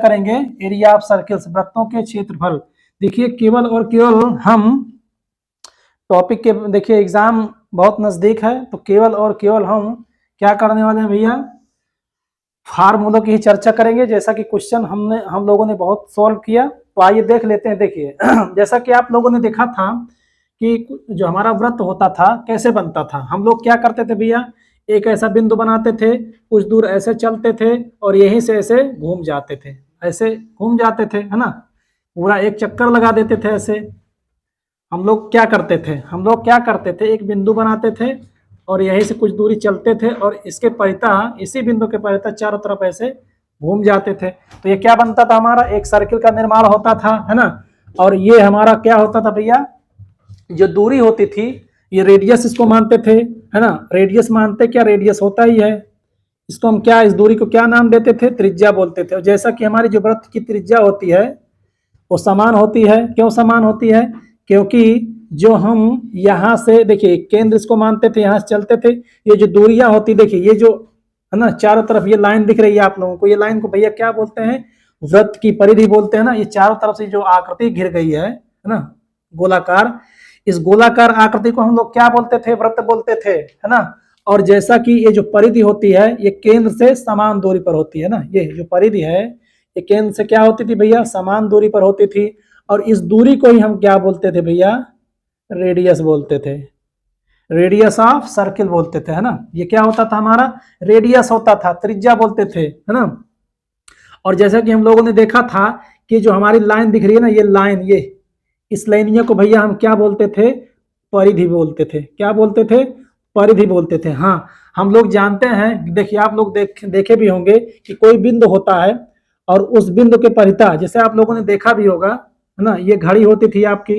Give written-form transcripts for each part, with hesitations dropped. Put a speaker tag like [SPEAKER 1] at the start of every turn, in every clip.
[SPEAKER 1] करेंगे area of circles, वृत्तों के क्षेत्रफल। देखिए केवल और केवल हम टॉपिक के, देखिए एग्जाम बहुत नजदीक है, तो केवल और केवल हम क्या करने वाले हैं भैया, फार्मूलों की ही चर्चा करेंगे। जैसा कि क्वेश्चन हम लोगों ने बहुत सॉल्व किया, तो आइए देख लेते हैं। देखिए जैसा कि आप लोगों ने देखा था कि जो हमारा वृत्त होता था कैसे बनता था, हम लोग क्या करते थे भैया, एक ऐसा बिंदु बनाते थे, कुछ दूर ऐसे चलते थे और यहीं से ऐसे घूम जाते थे, ऐसे घूम जाते थे, है ना, पूरा एक चक्कर लगा देते थे ऐसे। हम लोग क्या करते थे, एक बिंदु बनाते थे और यहीं से कुछ दूरी चलते थे और इसके परितः, इसी बिंदु के परितः चारों तरफ ऐसे घूम जाते थे। तो ये क्या बनता था, हमारा एक सर्किल का निर्माण होता था, है ना। और ये हमारा क्या होता था भैया, जो दूरी होती थी, ये रेडियस इसको मानते थे, है ना, रेडियस मानते, क्या रेडियस होता ही है। इसको हम क्या, इस दूरी को क्या नाम देते थे, त्रिज्या बोलते थे। और जैसा कि हमारी जो वृत्त की त्रिज्या होती है वो समान होती है। क्यों समान होती है, क्योंकि जो हम यहाँ से, देखिए केंद्र इसको मानते थे, यहाँ से चलते थे, ये जो दूरियां होती, देखिए ये जो है ना चारों तरफ ये लाइन दिख रही है आप लोगों को, ये लाइन को भैया क्या बोलते हैं, वृत्त की परिधि बोलते हैं ना। ये चारों तरफ से जो आकृति घिर गई है ना, गोलाकार, इस गोलाकार आकृति को हम लोग क्या बोलते थे, वृत्त बोलते थे, है ना। और जैसा कि ये जो परिधि होती है ये केंद्र से समान दूरी पर होती है ना, ये जो परिधि है ये केंद्र से क्या होती थी भैया, समान दूरी पर होती थी। और इस दूरी को ही हम क्या बोलते थे भैया, रेडियस बोलते थे, रेडियस ऑफ सर्किल बोलते थे, है ना। ये क्या होता था, हमारा रेडियस होता था, त्रिज्या बोलते थे, है ना। और जैसा कि हम लोगों ने देखा था कि जो हमारी लाइन दिख रही है ना, ये लाइन, ये इस लाइनिया को भैया हम क्या बोलते थे, परिधि बोलते थे। क्या बोलते थे, परिधि बोलते थे। हाँ, हम लोग जानते हैं, देखिए आप लोग देखे भी होंगे कि कोई बिंदु होता है और उस बिंदु के परितः, जैसे आप लोगों ने देखा भी होगा, है ना, ये घड़ी होती थी आपकी,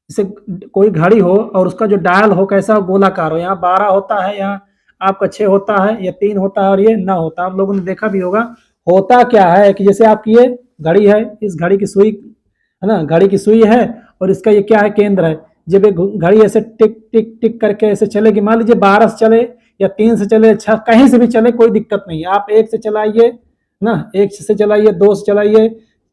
[SPEAKER 1] जैसे कोई घड़ी हो और उसका जो डायल हो कैसा गोलाकार हो, यहाँ 12 होता है, यहाँ आपका 6 होता है, ये 3 होता है और ये 9 होता है। आप लोगों ने देखा भी होगा। होता क्या है कि जैसे आपकी ये घड़ी है, इस घड़ी की सुई, है ना, घड़ी की सुई है और इसका ये क्या है, केंद्र है। जब एक घड़ी ऐसे टिक टिक टिक करके ऐसे चलेगी, मान लीजिए 12 से चले या 3 से चले, 6, कहीं से भी चले कोई दिक्कत नहीं है। आप 1 से चलाइए ना, 1 से चलाइए, 2 से चलाइए,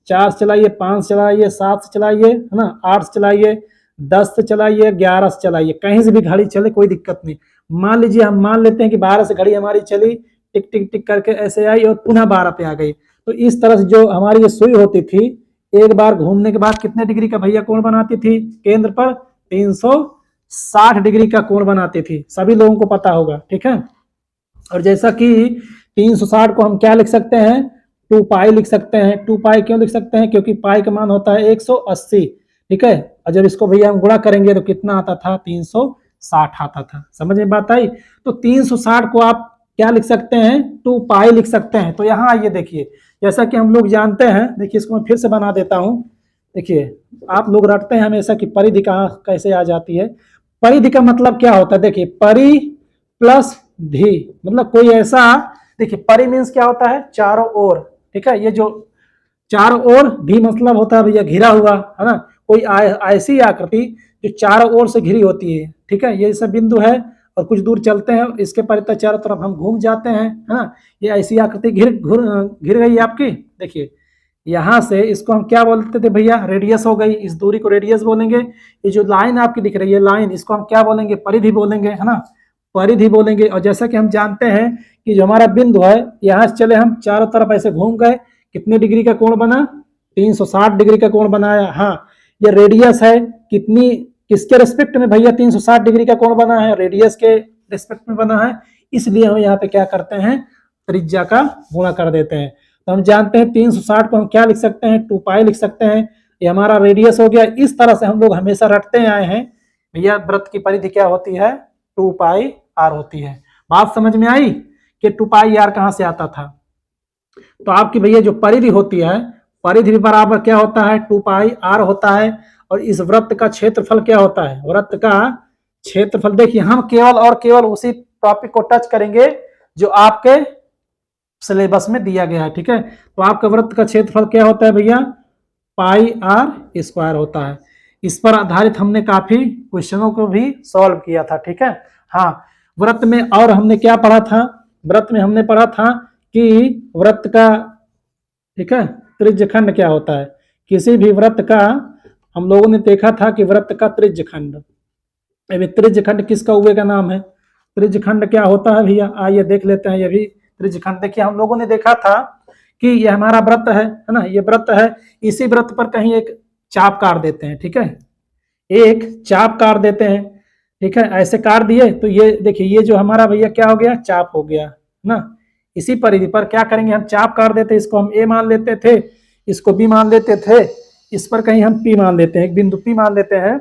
[SPEAKER 1] 4 से चलाइए, 5 से चलाइए, 7 से चलाइए, है ना, 8 से चलाइए, 10 से चलाइए, 11 से चलाइए, कहीं से भी घड़ी चले कोई दिक्कत नहीं। मान लीजिए हम मान लेते हैं कि 12 से घड़ी हमारी चली, टिक टिक टिक करके ऐसे आई और पुनः 12 पे आ गई। तो इस तरह से जो हमारी ये सुई होती थी, एक बार घूमने के बाद कितने डिग्री का भैया कोण बनाती थी, केंद्र पर 360 डिग्री का कोण बनाती थी, सभी लोगों को पता होगा, ठीक है। और जैसा कि 360 को हम क्या लिख सकते हैं, 2 पाई लिख सकते हैं। 2 पाई क्यों लिख सकते हैं, क्योंकि पाई का मान होता है 180, ठीक है। और जब इसको भैया हम गुणा करेंगे तो कितना आता था, 360 आता था। समझ में बात आई। तो 360 को आप क्या लिख सकते हैं, 2 पाई लिख सकते हैं। तो यहाँ आइए देखिए, जैसा कि हम लोग जानते हैं, देखिए इसको मैं फिर से बना देता हूँ। देखिए आप लोग रटते हैं हमेशा कि परिधि कहाँ कैसे आ जाती है। परिधि का मतलब क्या होता है, देखिए परि प्लस धी, मतलब कोई ऐसा, देखिए परि मीन्स क्या होता है, चारों ओर, ठीक है। ये जो चारों ओर, धी मतलब होता है भैया घिरा हुआ, है ना, कोई ऐसी आकृति जो चारों ओर से घिरी होती है, ठीक है। ये सब बिंदु है और कुछ दूर चलते हैं, इसके परितः चारों तरफ हम घूम जाते हैं, है ना। ये ऐसी आकृति घिर गई है आपकी। देखिए यहाँ से इसको हम क्या बोलते थे भैया, रेडियस हो गई, इस दूरी को रेडियस बोलेंगे। ये जो लाइन आपकी दिख रही है लाइन, इसको हम क्या बोलेंगे, परिधि बोलेंगे, है ना, परिधि बोलेंगे। और जैसा कि हम जानते हैं कि जो हमारा बिंदु है, यहाँ से चले हम चारों तरफ ऐसे घूम गए, कितने डिग्री का कोण बना, 360 डिग्री का कोण बनाया। हाँ, ये रेडियस है, कितनी, किसके रेस्पेक्ट में भैया 360 डिग्री का कोण बना है, रेडियस के रेस्पेक्ट में बना है। इसलिए हम यहाँ पे क्या करते हैं, त्रिज्या का गुणा कर देते हैं। तो हम जानते हैं 360 को हम क्या लिख सकते हैं, 2 पाई लिख सकते हैं। ये हमारा रेडियस हो गया। इस तरह से हम लोग हमेशा रटते आए हैं भैया, वृत्त की परिधि क्या होती है, 2 पाई आर होती है। बात समझ में आई कि 2 पाई आर कहां से आता था। तो आपकी भैया जो परिधि होती है, परिधि भी बराबर क्या होता है, 2 पाई आर होता है। और इस वृत्त का क्षेत्रफल क्या होता है, वृत्त का क्षेत्रफल, देखिए हम केवल और केवल उसी टॉपिक को टच करेंगे जो आपके सिलेबस में दिया गया है, ठीक है। तो आपका वृत्त का क्षेत्रफल क्या होता है भैया, पाई आर स्क्वायर होता है। इस पर आधारित हमने काफी क्वेश्चनों को भी सॉल्व किया था, ठीक है। हाँ, वृत्त में और हमने क्या पढ़ा था, वृत्त में हमने पढ़ा था कि वृत्त का ठीक है। त्रिज्यखंड क्या होता है? किसी भी वृत्त का हम लोगों ने देखा था कि वृत्त का त्रिज्यखंड, अभी त्रिज्यखंड किसका हुए का नाम है? त्रिज्यखंड क्या होता है भैया? आइए देख लेते हैं ये भी त्रिज्यखंड। देखिए हम लोगों ने देखा था कि ये हमारा वृत्त है ना, ये वृत्त है, इसी वृत्त पर कहीं एक चाप काट देते हैं, ठीक है, एक चाप काट देते हैं, ठीक है, ऐसे काट दिए तो ये देखिए ये जो हमारा भैया क्या हो गया? चाप हो गया ना। इसी परिधि पर क्या करेंगे? हम चाप काट देते, इसको हम ए मान लेते थे, इसको बी मान लेते थे, इस पर कहीं हम पी मान लेते हैं, एक बिंदु पी मान लेते हैं।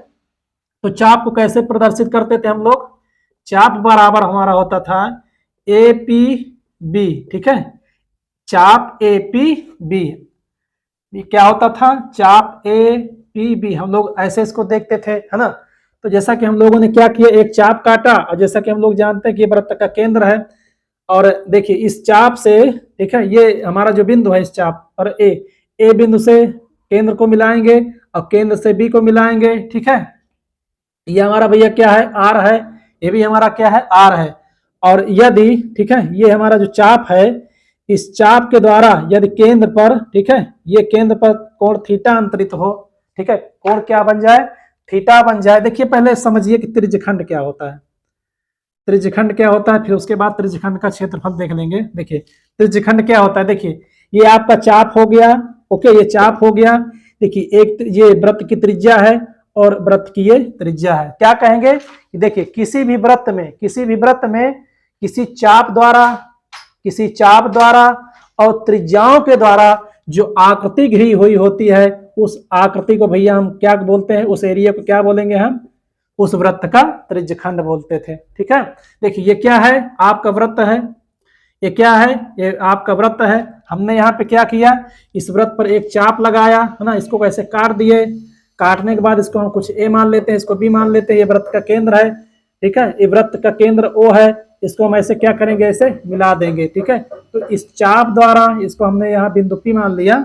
[SPEAKER 1] तो चाप को कैसे प्रदर्शित करते थे हम लोग? चाप बराबर हमारा होता था ए पी बी, ठीक है, चाप ए पी बी, ये क्या होता था? चाप ए पी बी, हम लोग ऐसे इसको देखते थे, है ना। तो जैसा कि हम लोगों ने क्या किया, एक चाप काटा, और जैसा कि हम लोग जानते हैं कि ये वृत्त का केंद्र है, और देखिए इस चाप से, ठीक है, ये हमारा जो बिंदु है इस चाप पर ए बिंदु से केंद्र को मिलाएंगे और केंद्र से बी को मिलाएंगे, ठीक है। ये हमारा भैया क्या है? आर है, ये भी हमारा क्या है? आर है। और यदि, ठीक है, ये हमारा जो चाप है, इस चाप के द्वारा यदि केंद्र पर, ठीक है, ये केंद्र पर कोण थीटा अंतरित हो, ठीक है, कोण क्या बन जाए? थीटा बन जाए। देखिए पहले समझिए कि त्रिज्यखंड क्या होता है, त्रिज्यखंड क्या होता है, फिर उसके बाद त्रिज्यखंड का क्षेत्रफल देख लेंगे। देखिए त्रिज्यखंड क्या होता है, देखिए ये आपका चाप हो गया, ओके, ये चाप हो गया। देखिए एक ये वृत्त की त्रिज्या है और वृत्त की ये त्रिज्या है। क्या कहेंगे कि देखिए किसी भी वृत्त में, किसी भी वृत्त में किसी चाप द्वारा, किसी चाप द्वारा और त्रिज्याओं के द्वारा जो आकृति घिरी हुई होती है, उस आकृति को भैया हम क्या बोलते हैं? उस एरिया को क्या बोलेंगे हम? उस वृत्त का त्रिज्यखंड बोलते थे, ठीक है। देखिए ये क्या है? आपका वृत्त है, ये क्या है? ये आपका वृत्त है। हमने यहाँ पे क्या किया? इस वृत्त पर एक चाप लगाया, है ना, इसको कैसे काट दिए, काटने के बाद इसको हम कुछ ए मान लेते हैं, इसको बी मान लेते हैं, ये वृत्त का केंद्र है, ठीक है, ये वृत्त का केंद्र ओ है, इसको हम ऐसे क्या करेंगे? ऐसे मिला देंगे, ठीक है। तो इस चाप द्वारा इसको हमने यहाँ बिंदु पी मान लिया,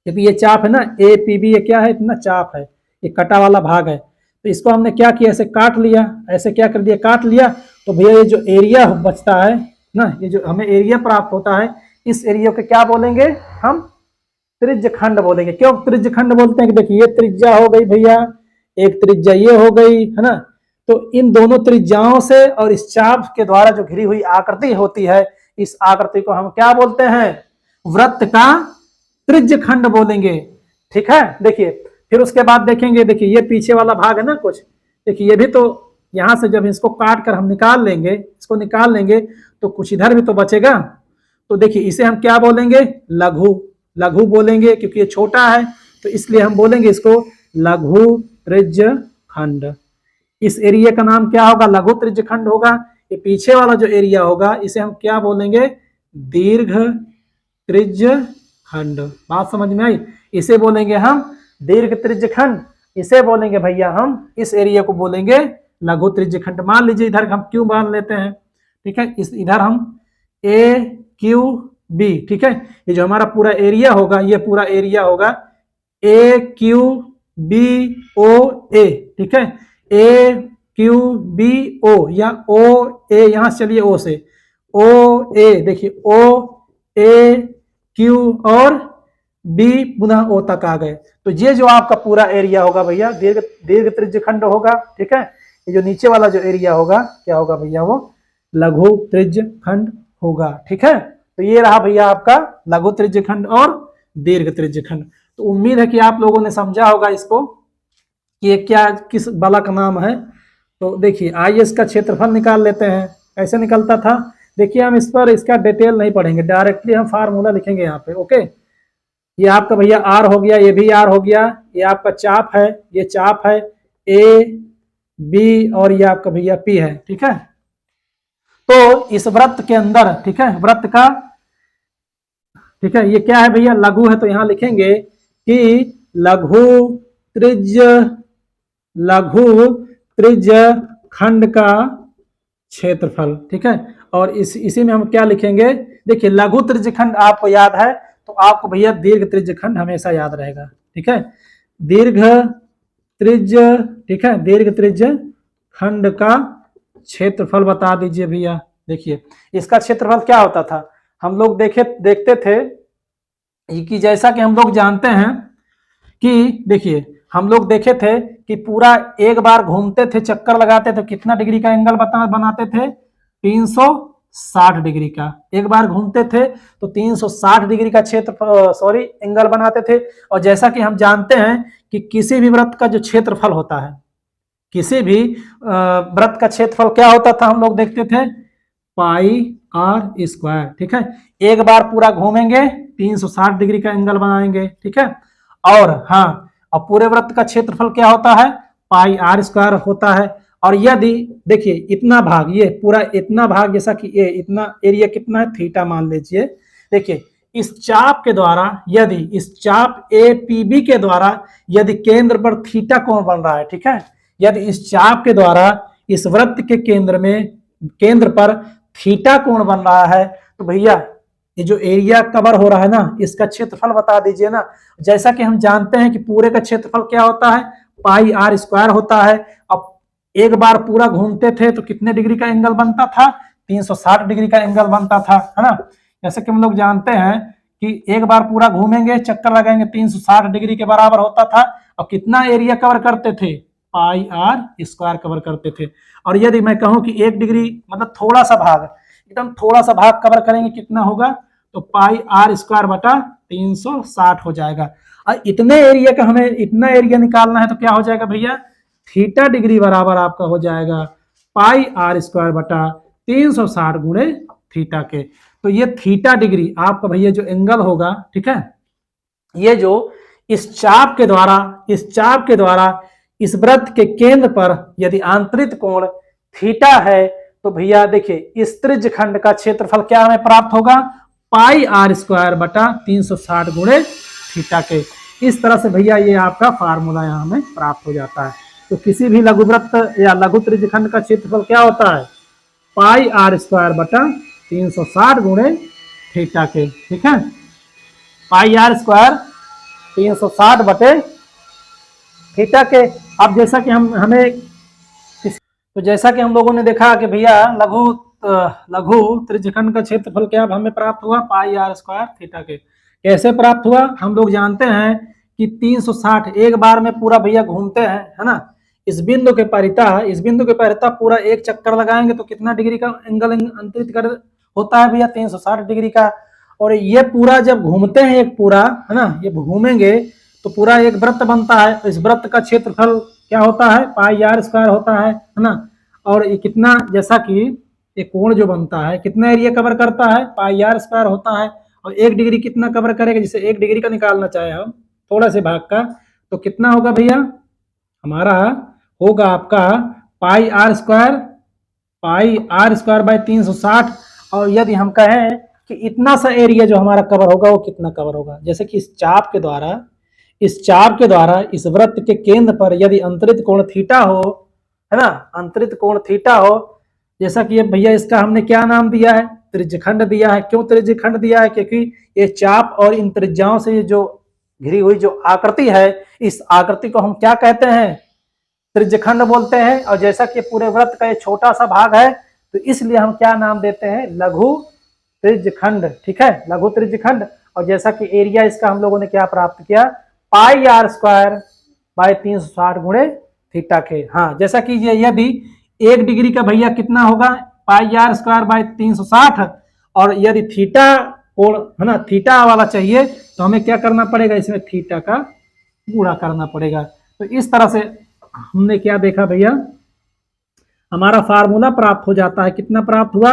[SPEAKER 1] क्योंकि ये चाप है ना, ए पी बी, ये क्या है? इतना चाप है, ये कटा वाला भाग है। तो इसको हमने क्या किया? ऐसे काट लिया, ऐसे क्या कर दिया? काट लिया। तो भैया ये जो एरिया बचता है ना, ये जो हमें एरिया प्राप्त होता है, इस एरिया को क्या बोलेंगे हम? त्रिज्यखंड बोलेंगे। क्यों त्रिज्यखंड बोलते हैं? कि देखिए ये त्रिज्या हो गई भैया, एक त्रिज्या ये हो गई, है ना। तो इन दोनों त्रिज्याओं से और इस चाप के द्वारा जो घिरी हुई आकृति होती है, इस आकृति को हम क्या बोलते हैं? वृत्त का त्रिज्यखंड बोलेंगे, ठीक है। देखिए फिर उसके बाद देखेंगे, देखिए ये पीछे वाला भाग है ना कुछ, देखिए ये भी तो यहां से जब इसको काट कर हम निकाल लेंगे, इसको निकाल लेंगे, तो कुछ इधर भी तो बचेगा। तो देखिए इसे हम क्या बोलेंगे? लघु, लघु बोलेंगे, क्योंकि ये छोटा है, तो इसलिए हम बोलेंगे इसको लघु त्रिज्यखंड। इस एरिया का नाम क्या होगा? लघु त्रिज्यखंड होगा। ये पीछे वाला जो एरिया होगा, इसे हम क्या बोलेंगे? दीर्घ त्रिज्यखंड। बात समझ में आई? इसे बोलेंगे हम दीर्घ त्रिज्यखंड, इसे बोलेंगे भैया हम, इस एरिया को बोलेंगे लघु त्रिज्यखंड। मान लीजिए इधर हम क्यू मान लेते हैं, ठीक है, इस इधर हम ए क्यू बी, ठीक है, ये जो हमारा पूरा एरिया होगा, ये पूरा एरिया होगा ए क्यू बी ओ ए, ठीक है, ए क्यू बी ओ, या ओ ए, यहां से चलिए ओ से ओ ए, देखिए ओ ए क्यू और बी पुनः ओ तक आ गए। तो ये जो आपका पूरा एरिया होगा भैया दीर्घ दीर्घ त्रिज्यखंड होगा, ठीक है। ये जो नीचे वाला जो एरिया होगा क्या होगा भैया? वो लघु त्रिज्यखंड होगा, ठीक है। तो ये रहा भैया आपका लघु त्रिज्यखंड और दीर्घ त्रिज्यखंड। तो उम्मीद है कि आप लोगों ने समझा होगा इसको कि ये क्या किस बला का नाम है। तो देखिए आइए इसका क्षेत्रफल निकाल लेते हैं। कैसे निकलता था? देखिए हम इस पर इसका डिटेल नहीं पढ़ेंगे, डायरेक्टली हम फार्मूला लिखेंगे यहाँ पे, ओके। ये आपका भैया आर हो गया, ये भी आर हो गया, ये आपका चाप है, ये चाप है ए बी, और ये आपका भैया पी है, ठीक है। तो इस वृत्त के अंदर, ठीक है, वृत्त का, ठीक है, ये क्या है भैया? लघु है, तो यहां लिखेंगे कि लघु त्रिज्य खंड का क्षेत्रफल, ठीक है। और इसी में हम क्या लिखेंगे? देखिए लघु त्रिज्यखंड आपको याद है, तो आपको भैया दीर्घ त्रिज्यखंड हमेशा याद रहेगा, ठीक है। दीर्घ त्रिज्य, ठीक है, दीर्घ त्रिज्य खंड का क्षेत्रफल बता दीजिए भैया। देखिए इसका क्षेत्रफल क्या होता था? हम लोग देखते थे कि जैसा कि हम लोग जानते हैं कि देखिए हम लोग देखे थे कि पूरा एक बार घूमते थे, चक्कर लगाते थे, कितना डिग्री का एंगल बनाते थे, 360 डिग्री का। एक बार घूमते थे तो 360 डिग्री का क्षेत्र सॉरी एंगल बनाते थे। और जैसा कि हम जानते हैं कि किसी भी वृत्त का जो क्षेत्रफल होता है, किसी भी वृत्त का क्षेत्रफल क्या होता था, हम लोग देखते थे पाई आर स्क्वायर। ठीक है, एक बार पूरा घूमेंगे 360 डिग्री का एंगल बनाएंगे। ठीक है, और हाँ, अब पूरे वृत्त का क्षेत्रफल क्या होता है, पाई आर स्क्वायर होता है। और यदि देखिए इतना भाग, ये पूरा इतना भाग, जैसा कि ये इतना एरिया कितना है, थीटा मान लीजिए। देखिए इस चाप के द्वारा, यदि इस चाप ए पी बी के द्वारा यदि केंद्र पर थीटा कोण बन रहा है, ठीक है, यदि इस चाप के द्वारा इस वृत्त के केंद्र पर थीटा कोण बन रहा है, तो भैया ये जो एरिया कवर हो रहा है ना, इसका क्षेत्रफल बता दीजिए ना। जैसा कि हम जानते हैं कि पूरे का क्षेत्रफल क्या होता है, पाई आर स्क्वायर होता है। अब एक बार पूरा घूमते थे तो कितने डिग्री का एंगल बनता था, 360 डिग्री का एंगल बनता था, है ना। जैसे कि हम लोग जानते हैं कि एक बार पूरा घूमेंगे, चक्कर लगाएंगे, 360 डिग्री के बराबर होता था। और कितना एरिया कवर करते थे, पाई आर स्क्वायर कवर करते थे। और यदि मैं कहूं कि 1 डिग्री मतलब थोड़ा सा भाग, एकदम थोड़ा सा भाग कवर करेंगे, कितना होगा, तो पाई आर स्क्वायर बटा 360 हो जाएगा। और इतने एरिया का हमें इतना एरिया निकालना है तो क्या हो जाएगा भैया, थीटा डिग्री बराबर आपका हो जाएगा पाई आर स्क्वायर बटा 360 गुणे थीटा के। तो ये थीटा डिग्री आपका भैया जो एंगल होगा, ठीक है, ये जो इस चाप के द्वारा इस वृत्त के केंद्र पर यदि आंतरिक कोण थीटा है, तो भैया देखिए इस त्रिज्य खंड का क्षेत्रफल क्या हमें प्राप्त होगा, पाई आर स्क्वायर बटा 360 गुणे थीटा के। इस तरह से भैया ये आपका फार्मूला यहाँ हमें प्राप्त हो जाता है। तो किसी भी लघुवृत्त या लघु त्रिज्य खंड का क्षेत्रफल क्या होता है, पाई आर स्क्वायर बटा 360 गुणे थीटा के। ठीक है, पाई आर स्क्वायर 360 बटे थीटा के। अब जैसा कि जैसा कि हम लोगों ने देखा कि भैया लघु त्रिज्यखंड का क्षेत्रफल क्या हमें प्राप्त हुआ, पाई आर स्क्वायर थीटा के। कैसे प्राप्त हुआ, हम लोग जानते हैं कि 360 एक बार में पूरा भैया घूमते हैं, है ना। इस बिंदु के परिता पूरा एक चक्कर लगाएंगे तो कितना डिग्री का एंगल अंतरित कर होता है भैया, 360 डिग्री का। और ये पूरा जब घूमते हैं, एक पूरा, है ना, ये घूमेंगे तो पूरा एक वृत्त बनता है। इस वृत्त का क्षेत्रफल क्या होता है, पाई आर स्क्वायर होता है ना। और ये कितना, जैसा कि एक कोण जो बनता है कितना एरिया कवर करता है, पाई आर स्क्वायर होता है। और 1 डिग्री कितना कवर करेगा, जैसे 1 डिग्री का निकालना चाहे हम थोड़ा से भाग का, तो कितना होगा भैया, हमारा होगा आपका पाई आर स्क्वायर बाय 360। और यदि हम कहें कि इतना सा एरिया जो हमारा कवर होगा वो कितना कवर होगा, जैसे कि इस चाप के द्वारा इस वृत्त के केंद्र पर यदि अंतरित कोण थीटा हो, है ना, अंतरित कोण थीटा हो, जैसा कि ये भैया इसका हमने क्या नाम दिया है, त्रिज्यखंड दिया है। क्यों त्रिज्यखंड दिया है, क्योंकि ये चाप और इन त्रिज्याओं से जो घिरी हुई जो आकृति है, इस आकृति को हम क्या कहते हैं, त्रिज्यखंड बोलते हैं। और जैसा कि पूरे वृत्त का ये छोटा सा भाग है, तो इसलिए हम क्या नाम देते हैं, लघु त्रिज्यखंड। ठीक है, लघु त्रिज्यखंड। और जैसा कि एरिया इसका हम लोगों ने क्या प्राप्त किया, पाई आर स्क्वायर बाय 360 गुणे थीटा के। हाँ, जैसा कि ये यदि 1 डिग्री का भैया कितना होगा, पाई आर स्क्वायर बाय 360। और यदि थीटा कोण, है ना, थीटा वाला चाहिए तो हमें क्या करना पड़ेगा, इसमें थीटा का गुणा करना पड़ेगा। तो इस तरह से हमने क्या देखा भैया, हमारा फार्मूला प्राप्त हो जाता है। कितना प्राप्त हुआ,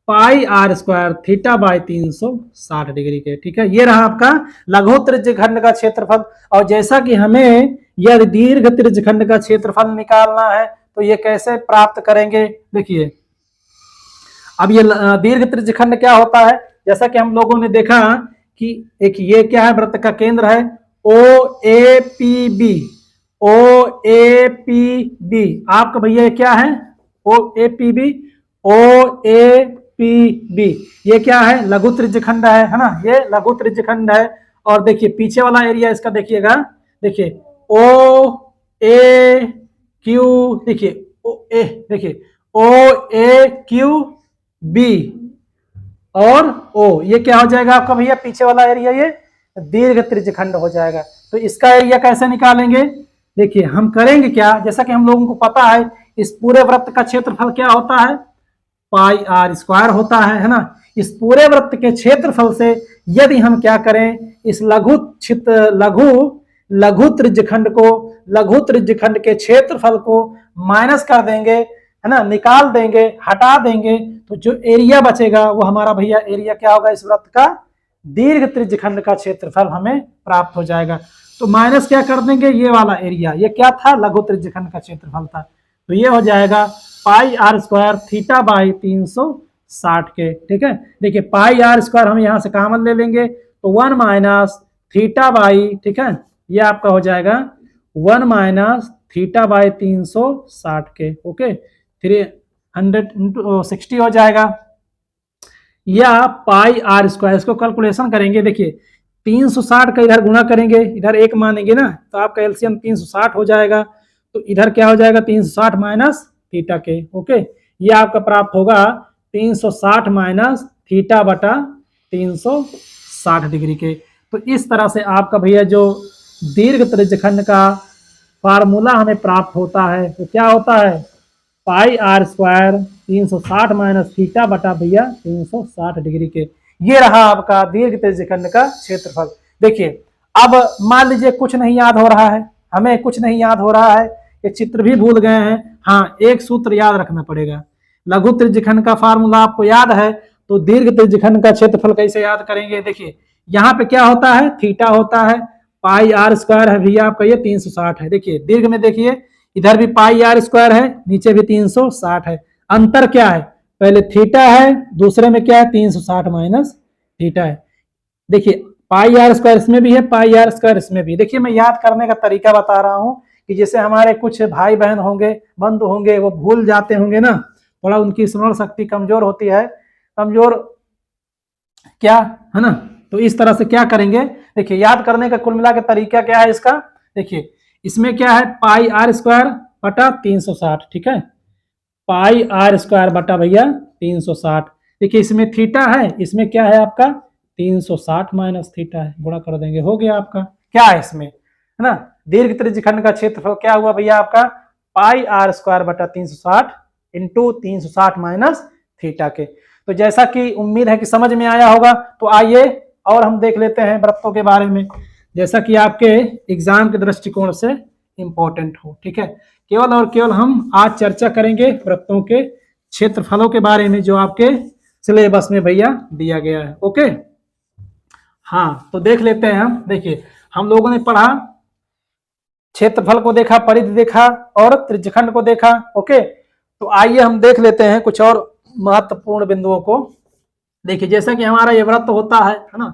[SPEAKER 1] pi r square theta by 360 degree के। ठीक है, ये रहा आपका लघु त्रिज्यखंड का क्षेत्रफल। और जैसा कि हमें यह दीर्घ त्रिज्यखंड का क्षेत्रफल निकालना है, तो ये कैसे प्राप्त करेंगे, देखिए अब ये दीर्घ त्रिज्यखंड क्या होता है, जैसा कि हम लोगों ने देखा कि एक ये क्या है, वृत्त का केंद्र है ओ ए पी बी। आपका भैया क्या है, ओ ए पी बी, ये क्या है, लघु त्रिज्यखंड है ना, ये लघु त्रिज्यखंड है। और देखिए पीछे वाला एरिया इसका देखिएगा, देखिए ओ ए क्यू, देखिए ओ ए क्यू बी और ओ, ये क्या हो जाएगा आपका भैया, पीछे वाला एरिया ये दीर्घ त्रिज्यखंड हो जाएगा। तो इसका एरिया कैसे निकालेंगे? देखिए हम करेंगे क्या, जैसा कि हम लोगों को पता है इस पूरे वृत्त का क्षेत्रफल क्या होता है, पाई आर स्क्वायर होता है ना। इस पूरे वृत्त के क्षेत्रफल से यदि हम क्या करें, इस लघु त्रिज्यखंड के क्षेत्रफल को माइनस कर देंगे, है ना, निकाल देंगे, हटा देंगे, तो जो एरिया बचेगा वो हमारा भैया एरिया क्या होगा, इस वृत्त का दीर्घ त्रिज्यखंड का क्षेत्रफल हमें प्राप्त हो जाएगा। तो माइनस क्या कर देंगे, ये वाला एरिया, ये क्या था, लघु त्रिज्यखंड का क्षेत्रफल था, तो ये हो जाएगा पाई आर स्क्वायर थीटा बाई 360 के। ठीक है, देखिए पाई आर स्क्वायर हम यहाँ से कॉमन ले लेंगे तो 1 माइनस थीटा बाई, ठीक है, ये आपका हो जाएगा 1 माइनस थीटा बाई 360 के। ओके, 300 इंटू 60 हो जाएगा, या पाई आर स्क्वायर, इसको कैलकुलेशन करेंगे। देखिए 360 का इधर गुणा करेंगे, इधर एक मानेंगे ना, तो आपका एलसीएम 360 हो जाएगा। तो इधर क्या हो जाएगा, 360 माइनस थीटा के। ओके, ये आपका प्राप्त होगा 360 माइनस थीटा बटा 360 डिग्री के। तो इस तरह से आपका भैया जो दीर्घ त्रिज्यखंड का फार्मूला हमें प्राप्त होता है, तो क्या होता है, पाई आर स्क्वायर 360 माइनस थीटा बटा भैया 360 डिग्री के। ये रहा आपका दीर्घ त्रिज्यखंड का क्षेत्रफल। देखिए अब मान लीजिए कुछ नहीं याद हो रहा है, हमें कुछ नहीं याद हो रहा है, ये चित्र भी भूल गए हैं। हाँ, एक सूत्र याद रखना पड़ेगा, लघु त्रिज्यखंड का फार्मूला आपको याद है, तो दीर्घ त्रिज्यखंड का क्षेत्रफल कैसे याद करेंगे। देखिए यहाँ पे क्या होता है, थीटा होता है, पाई आर स्क्वायर है भैया आपका ये 360 है। देखिए दीर्घ में देखिए इधर भी पाई आर स्क्वायर है, नीचे भी 360 है। अंतर क्या है, पहले थीटा है, दूसरे में क्या है 360 माइनस थीटा है। देखिए पाई आर स्क्वायर इसमें भी है, पाई आर स्क्वायर इसमें भी। देखिए मैं याद करने का तरीका बता रहा हूँ कि जैसे हमारे कुछ भाई बहन होंगे, बंधु होंगे, वो भूल जाते होंगे ना, थोड़ा उनकी स्मरण शक्ति कमजोर होती है, कमजोर क्या है ना, तो इस तरह से क्या करेंगे। देखिए याद करने का कुल मिला के तरीका क्या है इसका, देखिए इसमें क्या है, पाई आर स्क्वायर बटा 360, ठीक है, पाई आर स्क्वायर बटा भैया 360। देखिए इसमें थीटा है, इसमें क्या है आपका 360 माइनस थीटा है, गुणा कर देंगे, हो गया आपका क्या है इसमें, है ना, दीर्घ त्रिज्यखंड का क्षेत्रफल क्या हुआ भैया आपका, पाई आर स्क्वायर बटा 360 इंटू 360 माइनस थीटा के। तो जैसा कि उम्मीद है कि समझ में आया होगा, तो आइए और हम देख लेते हैं वृत्तों के बारे में, जैसा कि आपके एग्जाम के दृष्टिकोण से इंपॉर्टेंट हो। ठीक है, केवल और केवल हम आज चर्चा करेंगे वृत्तों के क्षेत्रफलों के बारे में, जो आपके सिलेबस में भैया दिया गया है। ओके, हाँ तो देख लेते हैं हम। देखिए हम लोगों ने पढ़ा, क्षेत्रफल को देखा, परिधि देखा और त्रिज्यखंड को देखा। ओके, तो आइए हम देख लेते हैं कुछ और महत्वपूर्ण बिंदुओं को। देखिए जैसा कि हमारा ये वृत्त होता है ना,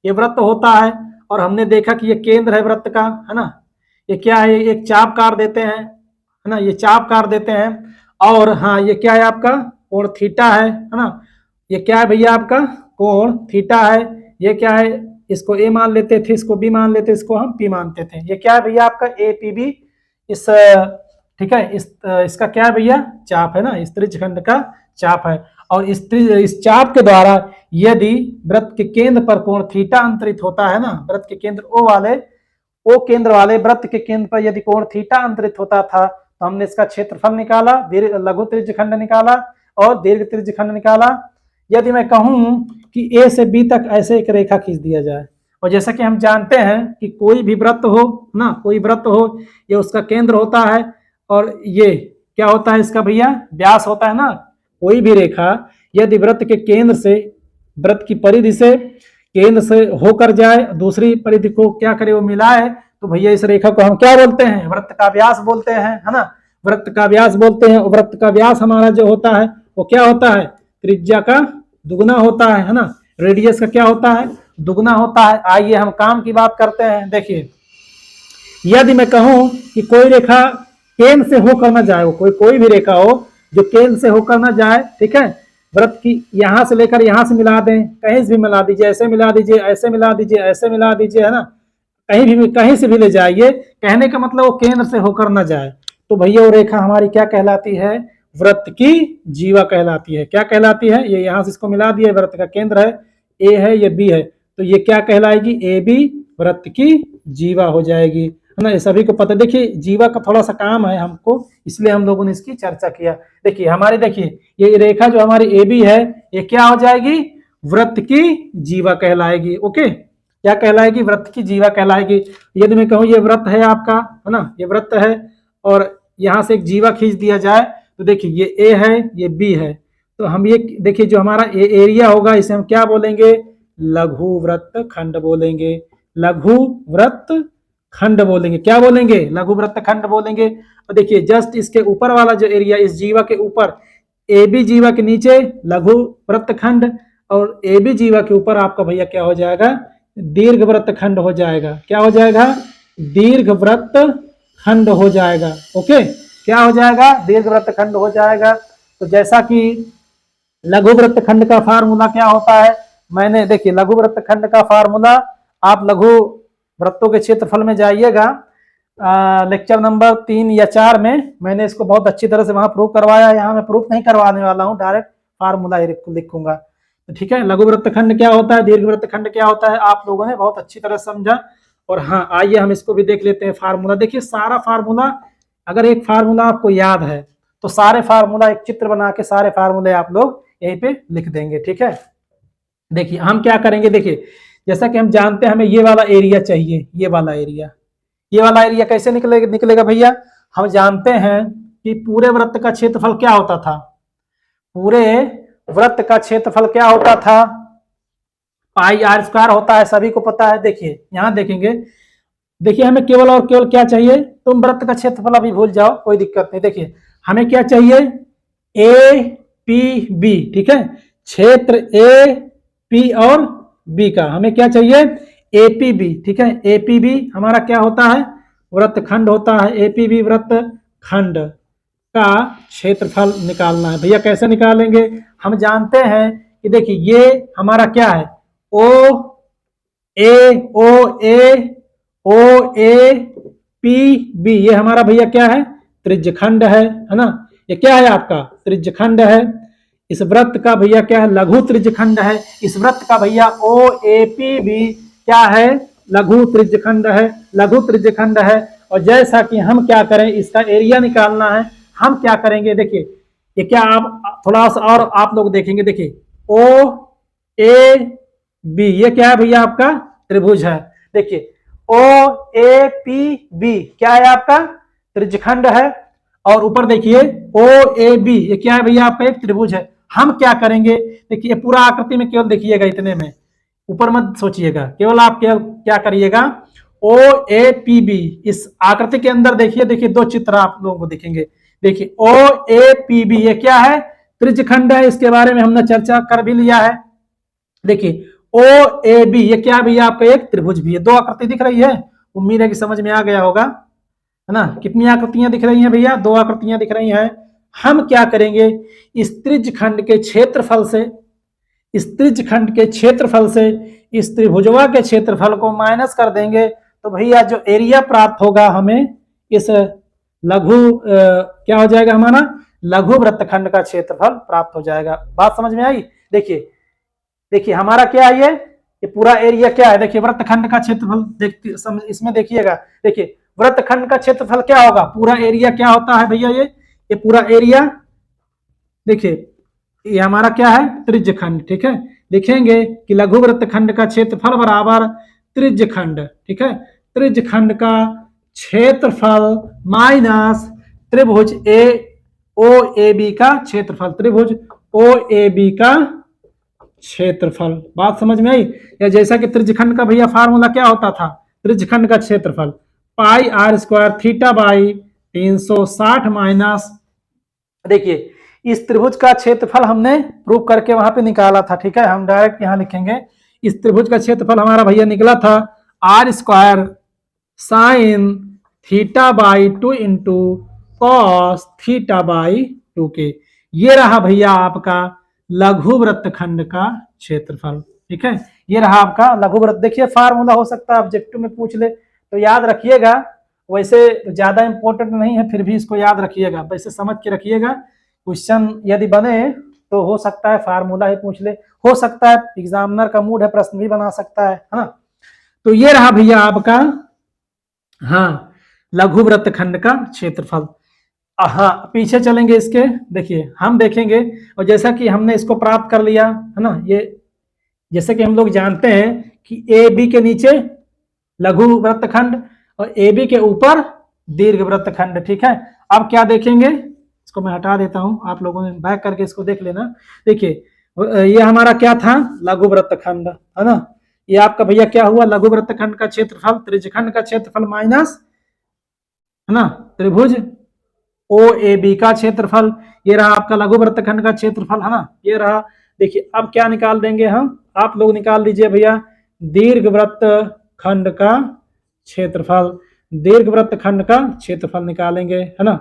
[SPEAKER 1] ये वृत्त होता है और हमने देखा कि ये केंद्र है वृत्त का, है ना, ये क्या है, एक चाप काट देते हैं, है ना, ये चाप काट देते हैं। और हाँ ये क्या है आपका कोण थीटा है ना, ये क्या है भैया आपका कोण थीटा है। ये क्या है, इसको ए मान लेते थे, इसको बी मान लेते, इसको हम पी मानते थे। ये क्या है भैया आपका ए पी बी, इस ठीक है, इसका क्या है भैया चाप है ना, इस त्रिज्यखंड का चाप है। और इस चाप के द्वारा यदि वृत्त के केंद्र पर कोण थीटा अंतरित होता है ना, वृत्त के केंद्र ओ केंद्र वाले वृत्त के केंद्र पर यदि कोण थीटा अंतरित होता था, तो हमने इसका क्षेत्रफल निकाला, लघु त्रिज्यखंड निकाला और दीर्घ त्रिज्यखंड निकाला। यदि मैं कहूं कि ए से बी तक ऐसे एक रेखा खींच दिया जाए, और जैसा कि हम जानते हैं कि कोई भी वृत्त हो ना, कोई वृत्त हो, ये उसका केंद्र होता है और ये क्या होता है इसका भैया व्यास होता है ना। कोई भी रेखा यदि वृत्त के केंद्र से, वृत्त की परिधि से, केंद्र से होकर जाए, दूसरी परिधि को क्या करे वो मिलाए, तो भैया इस रेखा को हम क्या बोलते हैं, वृत्त का व्यास बोलते हैं, है ना, वृत्त का व्यास बोलते हैं। वृत्त का व्यास हमारा जो होता है वो क्या होता है, त्रिज्या का दुगुना होता है ना, रेडियस का क्या होता है दुगुना होता है। आइए हम काम की बात करते हैं। देखिए यदि मैं कहूं कि कोई रेखा केंद्र से होकर ना जाए, कोई भी रेखा हो जो केंद्र से होकर ना जाए, ठीक है, वृत्त की यहां से लेकर यहां से मिला दें, कहीं से भी मिला दीजिए, ऐसे मिला दीजिए, ऐसे मिला दीजिए, ऐसे मिला दीजिए, है ना, कहीं से भी ले जाइए, कहने का मतलब वो केंद्र से होकर ना जाए, तो भैया वो रेखा हमारी क्या कहलाती है, वृत्त की जीवा कहलाती है। क्या कहलाती है, ये यहां से इसको मिला दिया, वृत्त का केंद्र है, ए है, ये बी है, तो ये क्या कहलाएगी, ए बी वृत्त की जीवा हो जाएगी, है ना। ये सभी को पता। देखिए जीवा का थोड़ा सा काम है हमको, इसलिए हम लोगों ने इसकी चर्चा किया। देखिए हमारी, देखिए ये रेखा जो हमारी ए बी है, ये क्या हो जाएगी, वृत्त की जीवा कहलाएगी। ओके, क्या कहलाएगी, वृत्त की जीवा कहलाएगी। यदि मैं कहूँ ये वृत्त है आपका, है ना, ये वृत्त है और यहाँ से एक जीवा खींच दिया जाए तो देखिए ये ए है, ये बी है, तो हम ये देखिए जो हमारा एरिया होगा इसे हम क्या बोलेंगे, लघु वृत्त खंड बोलेंगे, लघु वृत्त खंड बोलेंगे। क्या बोलेंगे, लघु वृत्त खंड बोलेंगे। और देखिए जस्ट इसके ऊपर वाला जो एरिया, इस जीवा के ऊपर, ए बी जीवा के नीचे लघु वृत्त खंड, और ए बी जीवा के ऊपर आपका भैया क्या हो जाएगा, दीर्घ वृत्त खंड हो जाएगा। क्या हो जाएगा, दीर्घ वृत्त खंड हो जाएगा। ओके, क्या हो जाएगा, दीर्घ वृत्त खंड हो जाएगा। तो जैसा कि लघु वृत्त खंड का फार्मूला क्या होता है, मैंने देखिए लघु वृत्त खंड का फार्मूला, आप लघु वृत्तों के क्षेत्रफल में जाइएगा, लेक्चर नंबर 3 या 4 में मैंने इसको बहुत अच्छी तरह से वहां प्रूव करवाया। यहाँ मैं प्रूफ नहीं करवाने वाला हूँ, डायरेक्ट फार्मूला ही लिखूंगा। तो ठीक है, लघु वृत्त खंड क्या होता है, दीर्घ वृत्त खंड क्या होता है, आप लोगों ने बहुत अच्छी तरह समझा। और हाँ, आइए हम इसको भी देख लेते हैं फार्मूला। देखिए सारा फार्मूला, अगर एक फार्मूला आपको याद है तो सारे फार्मूला एक चित्र बना के सारे फार्मूले आप लोग यहीं पे लिख देंगे। ठीक है, देखिए हम क्या करेंगे, देखिए जैसा कि हम जानते हैं हमें ये वाला एरिया चाहिए, ये वाला एरिया, ये वाला एरिया कैसे निकलेगा भैया, हम जानते हैं कि पूरे वृत्त का क्षेत्रफल क्या होता था, पूरे वृत्त का क्षेत्रफल क्या होता था, पाई आर स्क्वायर होता है, सभी को पता है। देखिए यहां देखेंगे, देखिए हमें केवल और केवल क्या चाहिए, तुम वृत्त का क्षेत्रफल अभी भूल जाओ, कोई दिक्कत नहीं। देखिए हमें क्या चाहिए, ए पी बी, ठीक है, क्षेत्र ए पी और बी का हमें क्या चाहिए, ए पी बी, ठीक है। ए पी बी हमारा क्या होता है, वृत्त खंड होता है। ए पी बी वृत्त खंड का क्षेत्रफल निकालना है भैया। कैसे निकालेंगे, हम जानते हैं कि देखिए ये हमारा क्या है, ओ ए पी बी, ये हमारा भैया क्या है, त्रिज्यखंड है ना। ये क्या है आपका, त्रिज्यखंड है। इस वृत्त का भैया क्या है, लघु त्रिज्यखंड है। इस वृत्त का भैया ओ ए पी बी क्या है, लघु त्रिज्यखंड है, लघु त्रिज्यखंड है। और जैसा कि हम क्या करें, इसका एरिया निकालना है, हम क्या करेंगे, देखिए ये क्या, आप थोड़ा सा और आप लोग देखेंगे, देखिए ओ ए बी, ये क्या है भैया, आपका त्रिभुज है। देखिए ओ ए पी बी क्या है, आपका त्रिज्यखंड है। और ऊपर देखिए ओ ए बी, ये क्या है भैया, आपका एक त्रिभुज है। हम क्या करेंगे, देखिए पूरा आकृति में केवल देखिएगा, इतने में ऊपर मत सोचिएगा, केवल आप क्या करिएगा, ओ ए पी बी, इस आकृति के अंदर देखिए, देखिए दो चित्र आप लोगों को दिखेंगे। देखिए ओ ए पी बी ये क्या है, त्रिज्यखंड है, इसके बारे में हमने चर्चा कर भी लिया है। देखिए ओ ए बी ये क्या भैया, आपका एक त्रिभुज भी है। दो आकृति दिख रही है, उम्मीद है कि समझ में आ गया होगा, है ना। कितनी आकृतियां दिख रही हैं भैया, दो आकृतियां दिख रही हैं। हम क्या करेंगे, इस त्रिज्यखंड के क्षेत्रफल से, इस त्रिज्यखंड के क्षेत्रफल से इस त्रिभुजवा के क्षेत्रफल को माइनस कर देंगे, तो भैया जो एरिया प्राप्त होगा हमें, इस लघु क्या हो जाएगा, हमारा लघु वृत्तखंड का क्षेत्रफल प्राप्त हो जाएगा। बात समझ में आई। देखिए देखिए हमारा क्या है, ये पूरा एरिया क्या है, देखिए वृत्तखंड का क्षेत्रफल इसमें देखिएगा। देखिए वृत्तखंड का क्षेत्रफल क्या होगा, पूरा एरिया क्या होता है भैया, ये पूरा एरिया, देखिए ये हमारा क्या है, त्रिज्यखंड, ठीक है। लिखेंगे कि लघु वृत्तखंड का क्षेत्रफल बराबर त्रिज्यखंड, ठीक है, त्रिज्यखंड का क्षेत्रफल माइनस त्रिभुज ए ओ ए बी का क्षेत्रफल, त्रिभुज ओ ए बी का क्षेत्रफल। बात समझ में आई। या जैसा कि त्रिज्यखंड का भैया फार्मूला क्या होता था, त्रिज्यखंड का क्षेत्रफल pi r square theta by 360 minus, देखिए इस त्रिभुज का क्षेत्रफल हमने प्रूव करके वहां पे निकाला था, ठीक है। हम डायरेक्ट यहां लिखेंगे, इस त्रिभुज का क्षेत्रफल हमारा भैया निकला था R square sine theta by 2 into cos theta by 2 के। ये रहा भैया आपका लघु वृत्तखंड का क्षेत्रफल, ठीक है। ये रहा आपका लघु वृत्त। देखिए फार्मूला हो सकता है ऑब्जेक्टिव में पूछ ले, तो याद रखिएगा। वैसे ज्यादा इंपॉर्टेंट नहीं है, फिर भी इसको याद रखिएगा, वैसे समझ के रखिएगा। क्वेश्चन यदि बने तो हो सकता है फार्मूला ही पूछ ले, हो सकता है एग्जामिनर का मूड है प्रश्न भी बना सकता है ना। तो ये रहा भैया आपका हाँ लघु वृत्तखंड का क्षेत्रफल। हाँ पीछे चलेंगे इसके, देखिए हम देखेंगे, और जैसा कि हमने इसको प्राप्त कर लिया है ना, ये जैसे कि हम लोग जानते हैं कि ए बी के नीचे लघु वृत्तखंड और ए बी के ऊपर दीर्घ वृत्तखंड, ठीक है। अब क्या देखेंगे, इसको मैं हटा देता हूं, आप लोगों ने बैक करके इसको देख लेना। देखिए ये हमारा क्या था, लघु वृत्तखंड है ना, ये आपका भैया क्या हुआ, लघु वृत्तखंड का क्षेत्रफल त्रिज्यखंड का क्षेत्रफल माइनस है ना त्रिभुज ओ ए बी का क्षेत्रफल, ये रहा आपका लघु वृत्तखंड का क्षेत्रफल है ना, ये रहा। देखिए अब क्या निकाल देंगे हम, आप लोग निकाल दीजिए भैया दीर्घ वृत्तखंड का क्षेत्रफल, दीर्घ वृत्तखंड का क्षेत्रफल निकालेंगे है ना।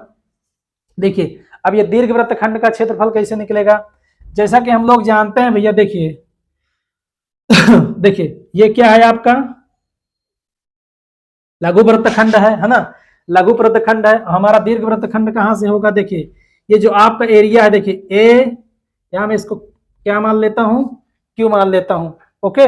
[SPEAKER 1] देखिए अब ये दीर्घ वृत्तखंड का क्षेत्रफल कैसे निकलेगा, जैसा कि हम लोग जानते हैं भैया, देखिए देखिए ये क्या है आपका लघु वृत्तखंड है ना, लघु वृत्तखंड है, हमारा दीर्घ वृत्तखंड कहां से होगा, देखिए ये जो आपका एरिया है, देखिए ए, यहां मैं इसको क्या मान लेता हूं, क्यू मान लेता हूं, ओके,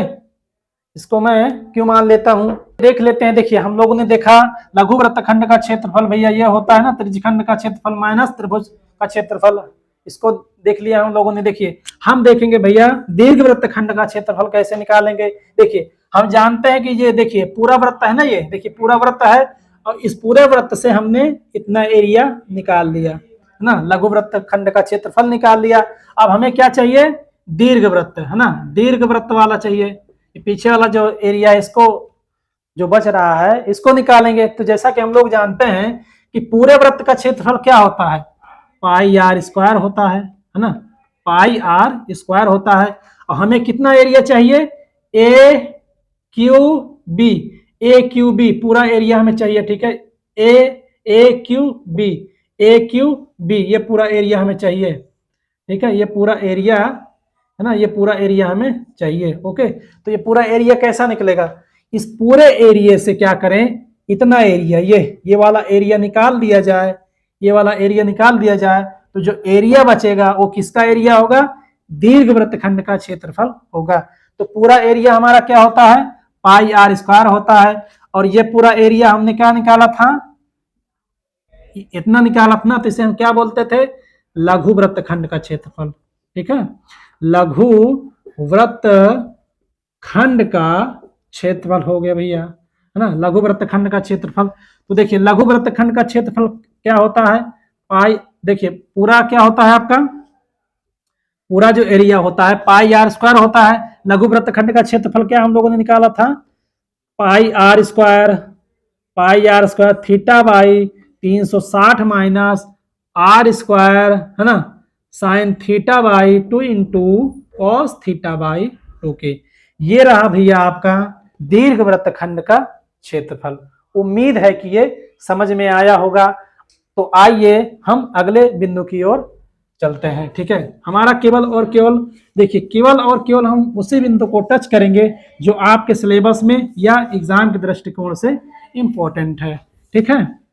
[SPEAKER 1] इसको मैं क्यू मान लेता हूं। देख लेते हैं, देखिए हम लोगों ने देखा लघु वृत्तखंड का क्षेत्रफल भैया ये होता है ना त्रिज्यखंड का क्षेत्रफल माइनस त्रिभुज का क्षेत्रफल, इसको देख लिया हम लोगों ने। देखिए हम देखेंगे भैया दीर्घ वृत्तखंड का क्षेत्रफल कैसे निकालेंगे। देखिए हम जानते हैं कि ये देखिए पूरा वृत्त है ना, ये देखिए पूरा वृत्त है, और इस पूरे वृत्त से हमने इतना एरिया निकाल लिया है ना, लघु वृत्तखंड का क्षेत्रफल निकाल लिया। अब हमें क्या चाहिए, दीर्घ वृत्त है ना, दीर्घ वृत्त वाला चाहिए, पीछे वाला जो एरिया है इसको जो बच रहा है इसको निकालेंगे। तो जैसा कि हम लोग जानते हैं कि पूरे वृत्त का क्षेत्रफल क्या होता है, पाई आर स्क्वायर होता है ना, पाई आर स्क्वायर होता है। और हमें कितना एरिया चाहिए, ए क्यू बी, ए क्यू बी पूरा एरिया हमें चाहिए, ठीक है, ए क्यू बी, ए क्यू बी ये पूरा एरिया हमें चाहिए, ठीक है, ये पूरा एरिया है ना, ये पूरा एरिया हमें चाहिए। ओके, तो ये पूरा एरिया कैसा निकलेगा, इस पूरे एरिया से क्या करें, इतना एरिया ये वाला एरिया निकाल दिया जाए, ये वाला एरिया निकाल दिया जाए, तो जो एरिया बचेगा वो किसका एरिया होगा, दीर्घ वृत्तखंड का क्षेत्रफल होगा। तो पूरा एरिया हमारा क्या होता है, पाई आर स्क्वायर होता है, और ये पूरा एरिया हमने क्या निकाला था, इतना निकाला था ना, तो इसे हम क्या बोलते थे, लघु वृत्तखंड का क्षेत्रफल, ठीक है, लघु वृत्तखंड का क्षेत्रफल हो गया भैया, है ना, लघु वृत्तखंड का क्षेत्रफल। तो देखिए लघु वृत्तखंड का क्षेत्रफल क्या होता है, पाई, देखिए पूरा क्या होता है आपका, पूरा जो एरिया होता है पाई आर स्क्वायर होता है, लघु वृत्तखंड का क्षेत्रफल क्या हम लोगों ने निकाला था, pi r square theta by 360 minus r square है ना sine theta by 2 into cos theta by 2 के। ये रहा भैया आपका दीर्घ वृत्तखंड का क्षेत्रफल। उम्मीद है कि ये समझ में आया होगा। तो आइए हम अगले बिंदु की ओर चलते हैं, ठीक है। हमारा केवल और केवल देखिए, केवल और केवल हम उसी बिंदु को टच करेंगे जो आपके सिलेबस में या एग्जाम के दृष्टिकोण से इंपॉर्टेंट है, ठीक है।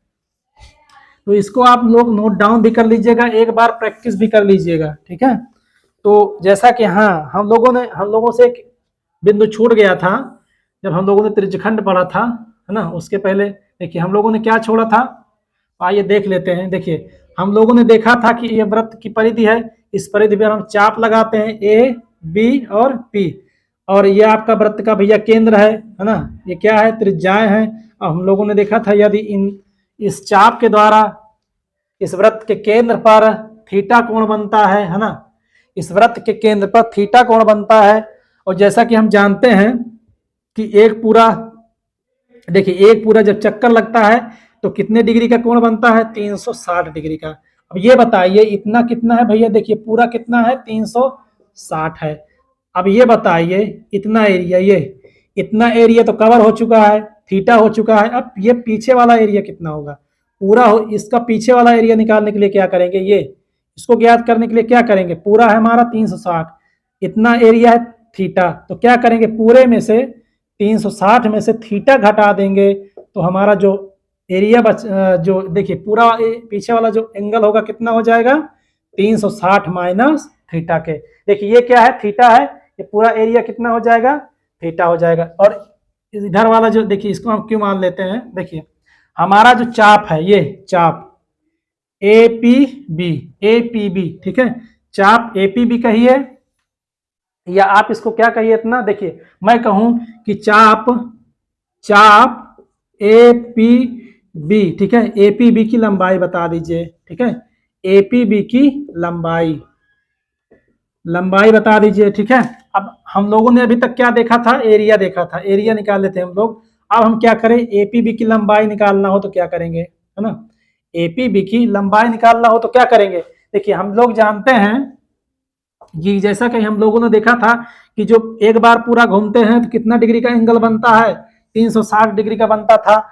[SPEAKER 1] तो इसको आप लोग नोट डाउन भी कर लीजिएगा, एक बार प्रैक्टिस भी कर लीजिएगा, ठीक है। तो जैसा कि हाँ हम लोगों से एक बिंदु छूट गया था जब हम लोगों ने त्रिज्यखंड पढ़ा था, है ना, उसके पहले देखिए हम लोगों ने क्या छोड़ा था, आइए देख लेते हैं। देखिए हम लोगों ने देखा था कि ये वृत्त की परिधि है, इस परिधि पर हम चाप लगाते हैं ए बी और पी, और ये आपका वृत्त का भैया केंद्र है ना, ये क्या है, त्रिज्याएं हैं। और हम लोगों ने देखा था यदि इस चाप के द्वारा इस वृत्त के केंद्र पर थीटा कोण बनता है ना, इस वृत्त के केंद्र पर थीटा कोण बनता है। और जैसा कि हम जानते हैं कि एक पूरा देखिए, एक पूरा जब चक्कर लगता है तो कितने डिग्री का कोण बनता है, 360 डिग्री का। अब ये बताइए इतना कितना है भैया, देखिए पूरा कितना है, 360 है। अब ये बताइए इतना एरिया, ये इतना एरिया तो कवर हो चुका है, थीटा हो चुका है। अब ये पीछे वाला एरिया कितना होगा, पूरा हो, इसका पीछे वाला एरिया निकालने के लिए क्या करेंगे, ये इसको ज्ञात करने के लिए क्या करेंगे, पूरा है हमारा 360, इतना एरिया है थीटा, तो क्या करेंगे, पूरे में से 360 में से थीटा घटा देंगे, तो हमारा जो एरिया जो देखिए पूरा पीछे वाला जो एंगल होगा कितना हो जाएगा, 360 माइनस थीटा के। देखिए ये क्या है, थीटा है, ये पूरा एरिया कितना हो जाएगा, थीटा हो जाएगा। और इधर वाला जो देखिए इसको हम क्यों मान लेते हैं, देखिए हमारा जो चाप है, ये चाप APB, ठीक है, चाप APB कहिए, या आप इसको क्या कहिए इतना, देखिए मैं कहूं कि चाप APB, ठीक है, APB की लंबाई बता दीजिए, ठीक है, APB की लंबाई बता दीजिए, ठीक है। अब हम लोगों ने अभी तक क्या देखा था, एरिया देखा था, एरिया निकाल लेते हैं हम लोग। अब हम क्या करें, APB की लंबाई निकालना हो तो क्या करेंगे, है ना, APB की लंबाई निकालना हो तो क्या करेंगे। देखिए हम लोग जानते हैं जी, जैसा कि हम लोगों ने देखा था कि जो एक बार पूरा घूमते हैं तो कितना डिग्री का एंगल बनता है, 360 डिग्री का बनता था।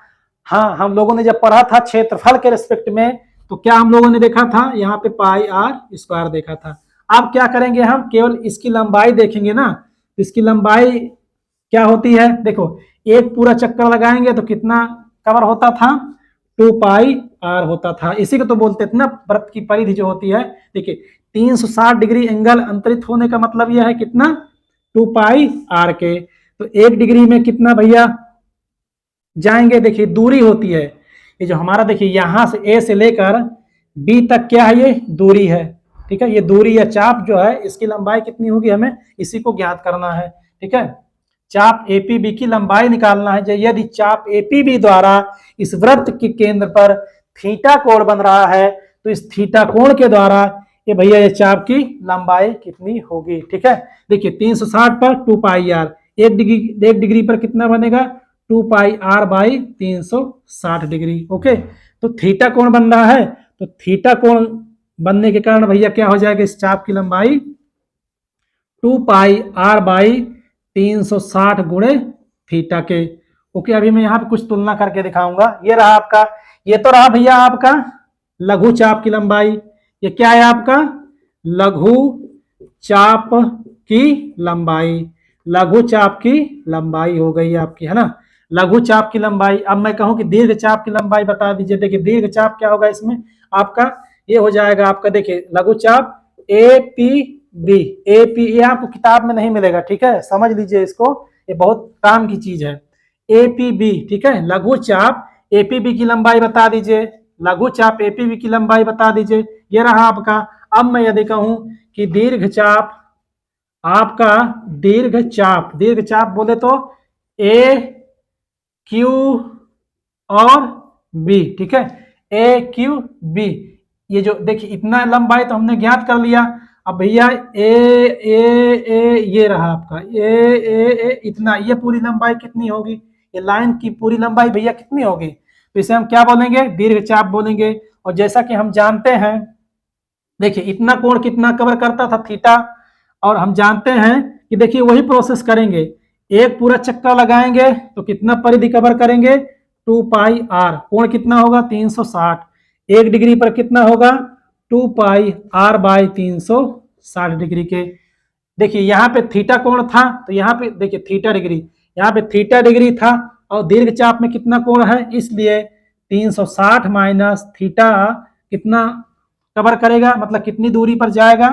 [SPEAKER 1] हाँ, हम लोगों ने जब पढ़ा था क्षेत्रफल के रिस्पेक्ट में, तो क्या हम लोगों ने देखा था, यहाँ पे पाई आर स्क्वायर देखा था। अब क्या करेंगे, हम केवल इसकी लंबाई देखेंगे ना, तो इसकी लंबाई क्या होती है, देखो एक पूरा चक्कर लगाएंगे तो कितना कवर होता था, 2 पाई आर होता था। इसी को तो बोलते थे ना वृत्त की परिधि जो होती है। देखिए 360 डिग्री एंगल अंतरित होने का मतलब यह है कितना, 2 पाई आर के। तो 1 डिग्री में कितना भैया जाएंगे, देखिए दूरी होती है ये जो हमारा, देखिए यहां से ए से लेकर बी तक क्या है, ये दूरी है, ठीक है। ये दूरी या चाप जो है इसकी लंबाई कितनी होगी, हमें इसी को ज्ञात करना है, ठीक है। चाप APB की लंबाई निकालना है। यदि चाप APB द्वारा इस वृत्त के केंद्र पर थीटा कोण बन रहा है, तो इस थीटा कोण के द्वारा ये भैया ये चाप की लंबाई कितनी होगी, ठीक है। देखिए 360 पर 2 पाई आर, 1 डिग्री पर कितना बनेगा, 2 पाई आर बाई 360 डिग्री, ओके। तो थीटा कोण बन रहा है, तो थीटा कोण बनने के कारण भैया क्या हो जाएगा, इस चाप की लंबाई 2 पाई आर बाई 360 गुणे थीटा के, ओके। अभी मैं यहाँ पे कुछ तुलना करके दिखाऊंगा। ये रहा आपका, ये तो रहा भैया आपका लघु चाप की लंबाई, ये क्या है आपका लघु चाप की लंबाई, लघु चाप की लंबाई हो गई आपकी, है ना, लघु चाप की लंबाई। अब मैं कहूं कि दीर्घ चाप की लंबाई बता दीजिए। देखिए दीर्घ चाप क्या होगा इसमें आपका, ये हो जाएगा आपका, देखिए लघु चाप APB, ये आपको किताब में नहीं मिलेगा, ठीक है, समझ लीजिए इसको, ये बहुत काम की चीज है। APB, ठीक है, लघु चाप APB की लंबाई बता दीजिए, लघु चाप APB की लंबाई बता दीजिए, ये रहा आपका। अब मैं यदि कहूं कि दीर्घ चाप आपका, दीर्घ चाप बोले तो AQ और B, ठीक है, AQB। ये जो देखिए इतना लंबाई तो हमने ज्ञात कर लिया। अब भैया ए ये रहा आपका ए इतना, ये पूरी लंबाई कितनी होगी, ये लाइन की पूरी लंबाई भैया कितनी होगी, तो इसे हम क्या बोलेंगे, दीर्घ चाप बोलेंगे। और जैसा कि हम जानते हैं, देखिए इतना कोण कितना कवर करता था, थीटा, और हम जानते हैं कि देखिए वही प्रोसेस करेंगे, एक पूरा चक्कर लगाएंगे तो कितना परिधि कवर करेंगे, 2 पाई आर, कोण कितना होगा 360, 1 डिग्री पर कितना होगा 2 पाई आर बाई 360 डिग्री के। देखिए यहाँ पे थीटा कोण था, तो यहाँ पे देखिए थीटा डिग्री, यहाँ पे थीटा डिग्री था, और दीर्घ चाप में कितना कोण है, इसलिए 360 माइनस थीटा कितना कवर करेगा, मतलब कितनी दूरी पर जाएगा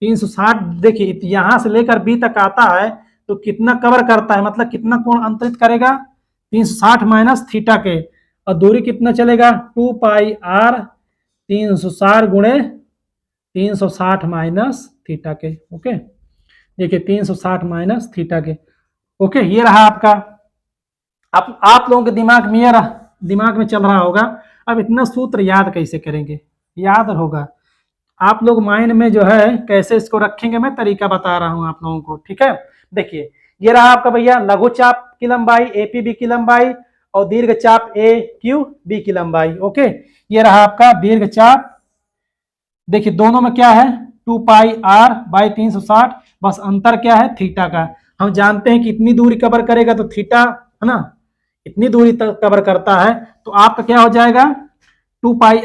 [SPEAKER 1] 360। देखिए यहां से लेकर बी तक आता है तो कितना कवर करता है, मतलब कितना कोण अंतरित करेगा, 360 माइनस थीटा के, और दूरी कितना चलेगा 2 पाई आर 360 गुणे 360 माइनस थीटा के, ओके। देखिए 360 माइनस थीटा के, ओके, ये रहा आपका। अब आप लोगों के दिमाग में चल रहा होगा, अब इतना सूत्र याद कैसे करेंगे, याद होगा, आप लोग माइंड में जो है कैसे इसको रखेंगे, मैं तरीका बता रहा हूं आप लोगों को, ठीक है। देखिए ये रहा आपका भैया लघु चाप की लंबाई APB की लंबाई, और दीर्घ चाप AQB की लंबाई, ओके। ये रहा आपका दीर्घ चाप, देखिए दोनों में क्या है 2 पाई आर बाई 360, बस अंतर क्या है थीटा का। हम जानते हैं कि इतनी दूरी कवर करेगा तो थीटा, है ना, इतनी दूरी तक कवर करता है, तो आपका क्या हो जाएगा 2 पाई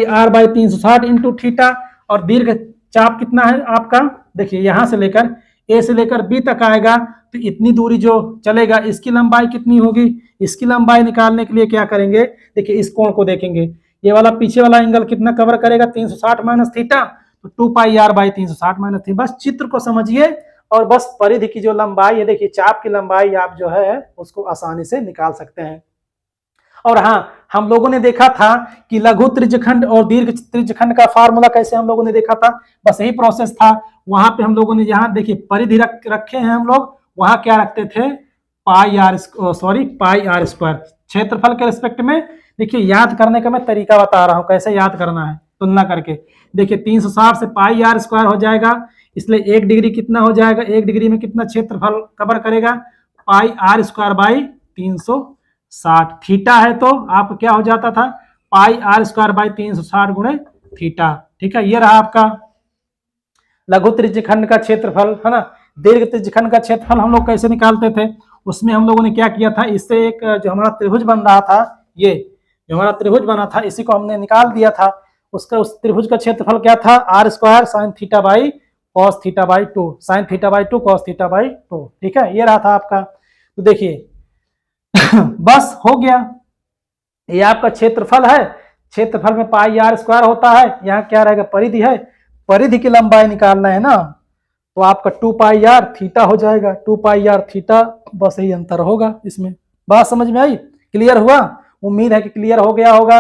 [SPEAKER 1] आर बाई 360 इंटू थीटा। और दीर्घ चाप कितना है आपका, देखिए यहां से लेकर ए से लेकर बी तक आएगा, तो इतनी दूरी जो चलेगा इसकी लंबाई कितनी होगी, इसकी लंबाई निकालने के लिए क्या करेंगे, देखिए इस कोण को देखेंगे, ये वाला पीछे वाला एंगल कितना कवर करेगा 360 माइनस थीटा, तो 2πr/360 माइनस 3। बस चित्र को समझिए और बस परिधि की जो लंबाई है, देखिए चाप की लंबाई आप जो है उसको आसानी से निकाल सकते हैं। और हाँ, हम लोगों ने देखा था कि लघु त्रिज्यखंड और दीर्घ त्रिज्यखंड का फार्मूला कैसे हम लोगों ने देखा था, बस यही प्रोसेस था। वहां पे हम लोगों ने यहाँ देखिए परिधि रखे हैं हम लोग, वहां क्या रखते थे, पाई आर स्क्वायर क्षेत्रफल के रिस्पेक्ट में। देखिए याद करने का मैं तरीका बता रहा हूँ कैसे याद करना है तुलना करके। देखिए 360 से पाई आर स्क्वायर हो जाएगा, इसलिए 1 डिग्री कितना हो जाएगा, 1 डिग्री में कितना क्षेत्रफल कवर करेगा, पाई आर स्क्वायर बाई 360। थीटा है तो आप क्या हो जाता था, पाई आर स्क्वायर बाई 360 गुणे थीटा। ठीक है, ये रहा आपका लघु त्रिज्यखंड का क्षेत्रफल, है ना। दीर्घ त्रिज्यखंड का क्षेत्रफल हम लोग कैसे निकालते थे, उसमें हम लोगों ने क्या किया था, इससे एक जो हमारा त्रिभुज बन रहा था, ये जो हमारा त्रिभुज बना था इसी को हमने निकाल दिया था। उसका उस त्रिभुज का क्षेत्रफल क्या था, R square sine theta by cos theta by 2, sine theta by 2 cos theta by 2। ठीक है, ये रहा था आपका। तो देखिए बस हो गया, ये आपका क्षेत्रफल है, क्षेत्रफल में पाई आर स्क्वायर होता है, यहाँ क्या रहेगा, परिधि है, परिधि की लंबाई निकालना है ना, तो आपका 2πr थीटा हो जाएगा, 2πr थीटा, बस यही अंतर होगा इसमें। बात समझ में आई, क्लियर हुआ, उम्मीद है कि क्लियर हो गया होगा।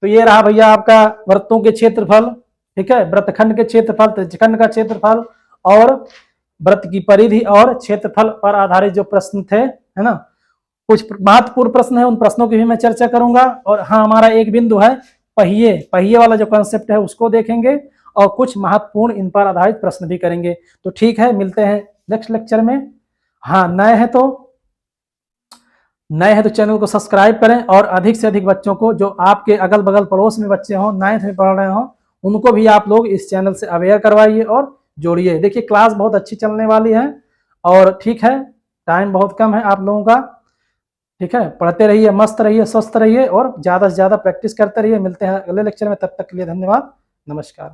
[SPEAKER 1] तो ये रहा भैया आपका वृत्तों के क्षेत्रफल, ठीक है, वृत्तखंड के क्षेत्रफल, त्रिज्यखंड का क्षेत्रफल और वृत्त की परिधि और क्षेत्रफल पर आधारित जो प्रश्न थे, है ना। कुछ महत्वपूर्ण प्रश्न है, उन प्रश्नों की भी मैं चर्चा करूंगा। और हाँ, हमारा एक बिंदु है पहिए वाला जो कॉन्सेप्ट है उसको देखेंगे और कुछ महत्वपूर्ण इन पर आधारित प्रश्न भी करेंगे। तो ठीक है, मिलते हैं नेक्स्ट लेक्चर में। हाँ, नए हैं तो चैनल को सब्सक्राइब करें और अधिक से अधिक बच्चों को, जो आपके अगल बगल पड़ोस में बच्चे हों 9th में पढ़ रहे हों, उनको भी आप लोग इस चैनल से अवेयर करवाइए और जोड़िए। देखिए क्लास बहुत अच्छी चलने वाली है और ठीक है, टाइम बहुत कम है आप लोगों का। ठीक है, पढ़ते रहिए, मस्त रहिए, स्वस्थ रहिए और ज़्यादा से ज़्यादा प्रैक्टिस करते रहिए। मिलते हैं अगले लेक्चर में, तब तक के लिए धन्यवाद, नमस्कार।